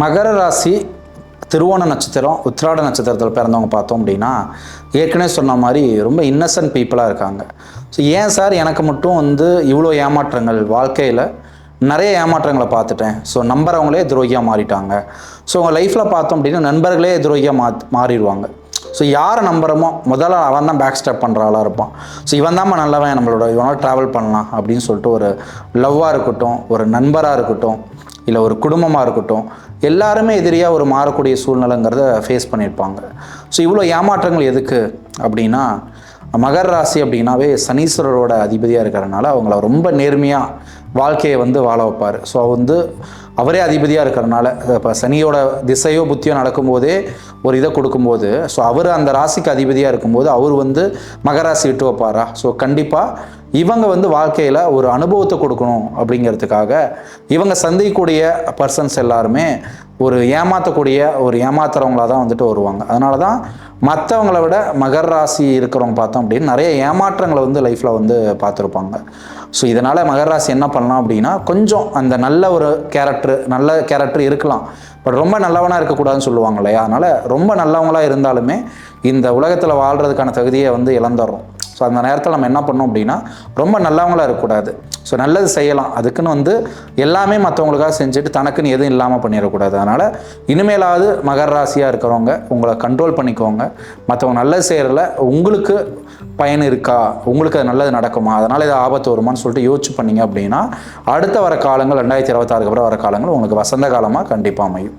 மகர ராசி திருவோண நட்சத்திரம் உத்திராட நட்சத்திரத்தில் பிறந்தவங்க பார்த்தோம் அப்படின்னா ஏற்கனவே சொன்ன மாதிரி ரொம்ப இன்னசென்ட் பீப்புளாக இருக்காங்க. ஸோ ஏன் சார் எனக்கு மட்டும் இவ்வளோ ஏமாற்றங்கள் வாழ்க்கையில் நிறைய ஏமாற்றங்களை பார்த்துட்டேன். ஸோ நம்புறவங்களே துரோகியாக மாறிட்டாங்க. ஸோ உங்கள் லைஃப்பில் பார்த்தோம் அப்படின்னா நண்பர்களே துரோகியாக மாறிடுவாங்க. ஸோ யாரை நம்புகிறோமோ முதல்ல அவன் தான் பேக் ஸ்டெப் பண்ணுற ஆளாக இருப்பான். ஸோ இவன் தான் நல்லவன், நம்மளோட இவனால் ட்ராவல் பண்ணலாம் அப்படின்னு சொல்லிட்டு ஒரு லவ்வாக இருக்கட்டும், ஒரு நண்பராக இருக்கட்டும், இல்லை ஒரு குடும்பமாக இருக்கட்டும், எல்லாருமே எதிரியாக ஒரு மாறக்கூடிய சூழ்நிலைங்கிறத ஃபேஸ் பண்ணியிருப்பாங்க. ஸோ இவ்வளோ ஏமாற்றங்கள் எதுக்கு அப்படின்னா, மகர ராசி அப்படின்னாவே சனீஸ்வரரோட அதிபதியாக இருக்கிறதுனால அவங்கள ரொம்ப நேர்மையாக வாழ்க்கையை வாழ வைப்பார். ஸோ அவரே அதிபதியாக இருக்கிறனால இப்போ சனியோட திசையோ புத்தியோ நடக்கும்போதே ஒரு இதை கொடுக்கும்போது, ஸோ அவர் அந்த ராசிக்கு அதிபதியாக இருக்கும்போது அவர் மகராசி விட்டு வைப்பாரா? ஸோ கண்டிப்பாக இவங்க வாழ்க்கையில் ஒரு அனுபவத்தை கொடுக்கணும் அப்படிங்கிறதுக்காக இவங்க சந்திக்கக்கூடிய பர்சன்ஸ் எல்லாருமே ஒரு ஏமாத்துறவங்களாக தான் வருவாங்க. அதனால தான் மற்றவங்கள விட மகர ராசி இருக்கிறவங்க பார்த்தோம் அப்படின்னு நிறைய ஏமாற்றங்களை லைஃப்பில் பார்த்துருப்பாங்க. ஸோ இதனால் மகர ராசி என்ன பண்ணலாம் அப்படின்னா, கொஞ்சம் அந்த நல்ல கேரக்டர் இருக்கலாம், பட் ரொம்ப நல்லவனாக இருக்கக்கூடாதுன்னு சொல்லுவாங்க இல்லையா? அதனால் ரொம்ப நல்லவங்களாக இருந்தாலுமே இந்த உலகத்தில் வாழ்கிறதுக்கான தகுதியை இழந்துடுறோம். ஸோ அந்த நேரத்தில் நம்ம என்ன பண்ணோம் அப்படின்னா, ரொம்ப நல்லவங்களாக இருக்கக்கூடாது. ஸோ நல்லது செய்யலாம், அதுக்குன்னு எல்லாமே மற்றவங்களுக்காக செஞ்சுட்டு தனக்குன்னு எதுவும் இல்லாமல் பண்ணிடக்கூடாது. அதனால் இனிமேலாவது மகர ராசியாக இருக்கிறவங்க உங்களை கண்ட்ரோல் பண்ணிக்கோங்க. மற்றவங்க நல்லது செய்கிறதுல உங்களுக்கு பயன் இருக்கா, உங்களுக்கு அது நல்லது நடக்குமா, அதனால் இது ஆபத்து வருமானு சொல்லிட்டு யோசிச்சு பண்ணிங்க அப்படின்னா அடுத்த வர காலங்கள் 2026 அப்புறம் வர காலங்கள் உங்களுக்கு வசந்த காலமாக கண்டிப்பாக அமையும்.